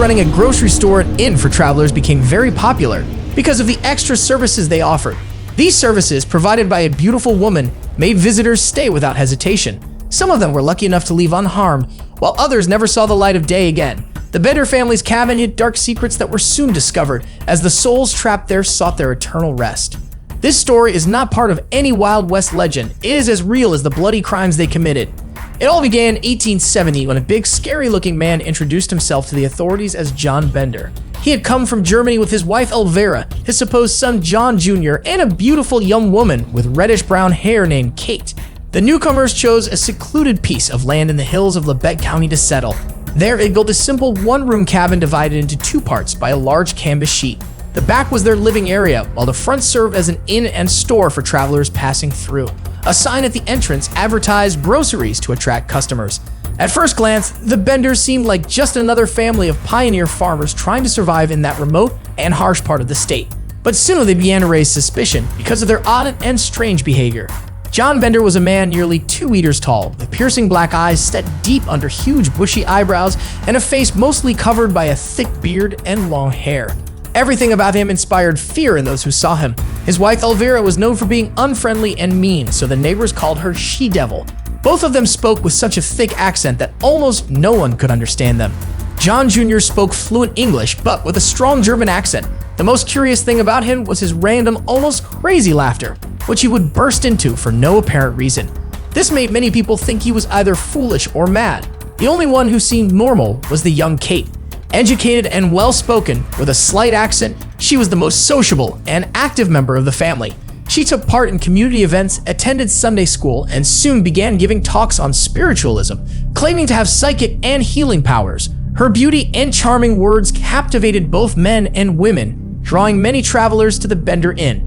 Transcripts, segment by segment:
running a grocery store and inn for travelers became very popular because of the extra services they offered. These services, provided by a beautiful woman, made visitors stay without hesitation. Some of them were lucky enough to leave unharmed, while others never saw the light of day again. The Bender family's cabin hid dark secrets that were soon discovered as the souls trapped there sought their eternal rest. This story is not part of any Wild West legend. It is as real as the bloody crimes they committed. It all began in 1870 when a big, scary-looking man introduced himself to the authorities as John Bender. He had come from Germany with his wife Elvira, his supposed son John Jr., and a beautiful young woman with reddish-brown hair named Kate. The newcomers chose a secluded piece of land in the hills of Labette County to settle. There, they built a simple one-room cabin divided into two parts by a large canvas sheet. The back was their living area, while the front served as an inn and store for travelers passing through. A sign at the entrance advertised groceries to attract customers. At first glance, the Benders seemed like just another family of pioneer farmers trying to survive in that remote and harsh part of the state. But soon they began to raise suspicion because of their odd and strange behavior. John Bender was a man nearly 2 meters tall, with piercing black eyes set deep under huge bushy eyebrows and a face mostly covered by a thick beard and long hair. Everything about him inspired fear in those who saw him. His wife Elvira was known for being unfriendly and mean, so the neighbors called her She-Devil. Both of them spoke with such a thick accent that almost no one could understand them. John Jr. spoke fluent English, but with a strong German accent. The most curious thing about him was his random, almost crazy laughter, which he would burst into for no apparent reason. This made many people think he was either foolish or mad. The only one who seemed normal was the young Kate. Educated and well-spoken, with a slight accent, she was the most sociable and active member of the family. She took part in community events, attended Sunday school, and soon began giving talks on spiritualism, claiming to have psychic and healing powers. Her beauty and charming words captivated both men and women, drawing many travelers to the Bender Inn.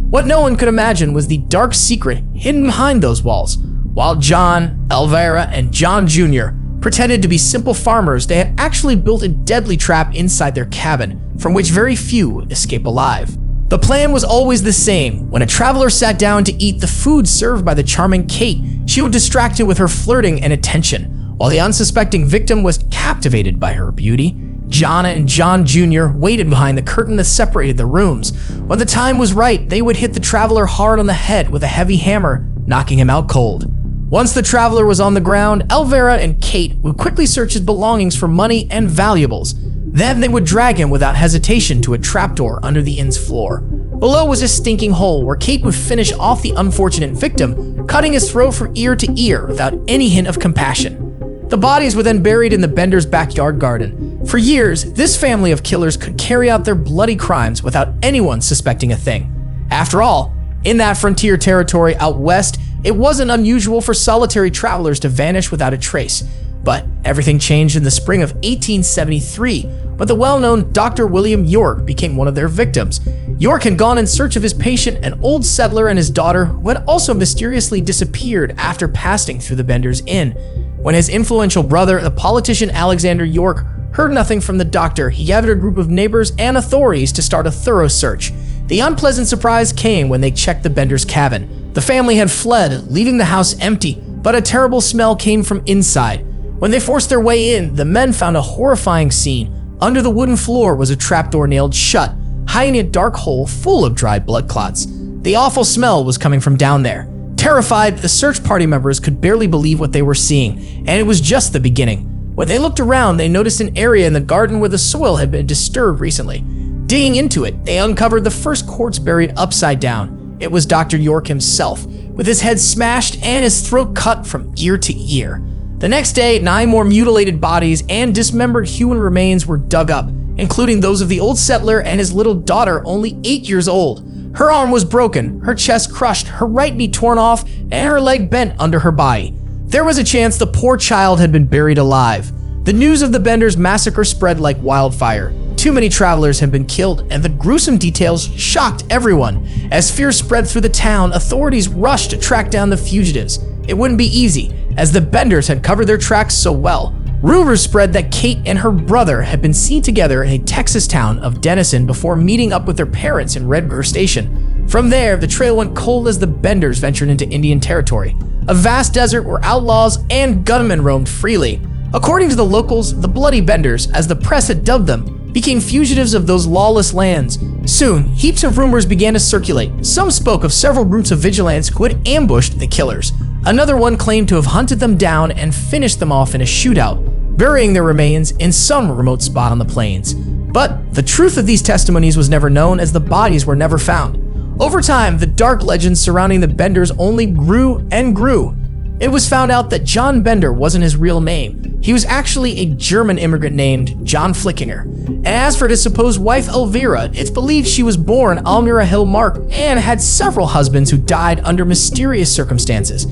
What no one could imagine was the dark secret hidden behind those walls. While John, Elvira, and John Jr. pretended to be simple farmers, they had actually built a deadly trap inside their cabin, from which very few escape alive. The plan was always the same. When a traveler sat down to eat the food served by the charming Kate, she would distract him with her flirting and attention, while the unsuspecting victim was captivated by her beauty. John and John Jr. waited behind the curtain that separated the rooms. When the time was right, they would hit the traveler hard on the head with a heavy hammer, knocking him out cold. Once the traveler was on the ground, Elvira and Kate would quickly search his belongings for money and valuables. Then they would drag him without hesitation to a trapdoor under the inn's floor. Below was a stinking hole where Kate would finish off the unfortunate victim, cutting his throat from ear to ear without any hint of compassion. The bodies were then buried in the Benders' backyard garden. For years, this family of killers could carry out their bloody crimes without anyone suspecting a thing. After all, in that frontier territory out west, it wasn't unusual for solitary travelers to vanish without a trace. But everything changed in the spring of 1873, when the well-known Dr. William York became one of their victims. York had gone in search of his patient, an old settler and his daughter, who had also mysteriously disappeared after passing through the Benders' Inn. When his influential brother, the politician Alexander York, heard nothing from the doctor, he gathered a group of neighbors and authorities to start a thorough search. The unpleasant surprise came when they checked the Benders' cabin. The family had fled, leaving the house empty, but a terrible smell came from inside. When they forced their way in, the men found a horrifying scene. Under the wooden floor was a trapdoor nailed shut, hiding a dark hole full of dried blood clots. The awful smell was coming from down there. Terrified, the search party members could barely believe what they were seeing, and it was just the beginning. When they looked around, they noticed an area in the garden where the soil had been disturbed recently. Digging into it, they uncovered the first corpse buried upside down. It was Dr. York himself, with his head smashed and his throat cut from ear to ear. The next day, 9 more mutilated bodies and dismembered human remains were dug up, including those of the old settler and his little daughter, only 8 years old. Her arm was broken, her chest crushed, her right knee torn off, and her leg bent under her body. There was a chance the poor child had been buried alive. The news of the Benders' massacre spread like wildfire. Too many travelers had been killed, and the gruesome details shocked everyone. As fear spread through the town, authorities rushed to track down the fugitives. It wouldn't be easy, as the Benders had covered their tracks so well. Rumors spread that Kate and her brother had been seen together in a Texas town of Denison before meeting up with their parents in Red River Station. From there, the trail went cold as the Benders ventured into Indian territory, a vast desert where outlaws and gunmen roamed freely. According to the locals, the Bloody Benders, as the press had dubbed them, became fugitives of those lawless lands. Soon, heaps of rumors began to circulate. Some spoke of several groups of vigilantes who had ambushed the killers. Another one claimed to have hunted them down and finished them off in a shootout, burying their remains in some remote spot on the plains. But the truth of these testimonies was never known, as the bodies were never found. Over time, the dark legends surrounding the Benders only grew and grew. It was found out that John Bender wasn't his real name. He was actually a German immigrant named John Flickinger. And as for his supposed wife Elvira, it's believed she was born Almira Hill Mark and had several husbands who died under mysterious circumstances.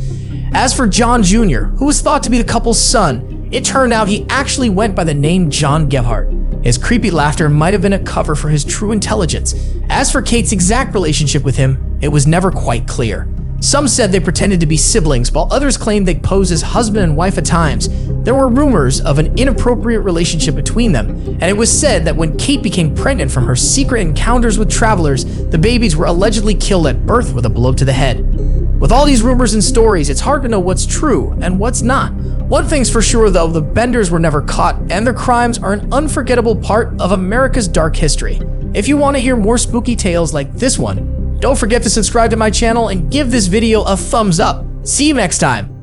As for John Jr., who was thought to be the couple's son, it turned out he actually went by the name John Gebhardt. His creepy laughter might have been a cover for his true intelligence. As for Kate's exact relationship with him, it was never quite clear. Some said they pretended to be siblings, while others claimed they posed as husband and wife at times. There were rumors of an inappropriate relationship between them, and it was said that when Kate became pregnant from her secret encounters with travelers, the babies were allegedly killed at birth with a blow to the head. With all these rumors and stories, it's hard to know what's true and what's not. One thing's for sure though, the Benders were never caught, and their crimes are an unforgettable part of America's dark history. If you want to hear more spooky tales like this one, don't forget to subscribe to my channel and give this video a thumbs up. See you next time.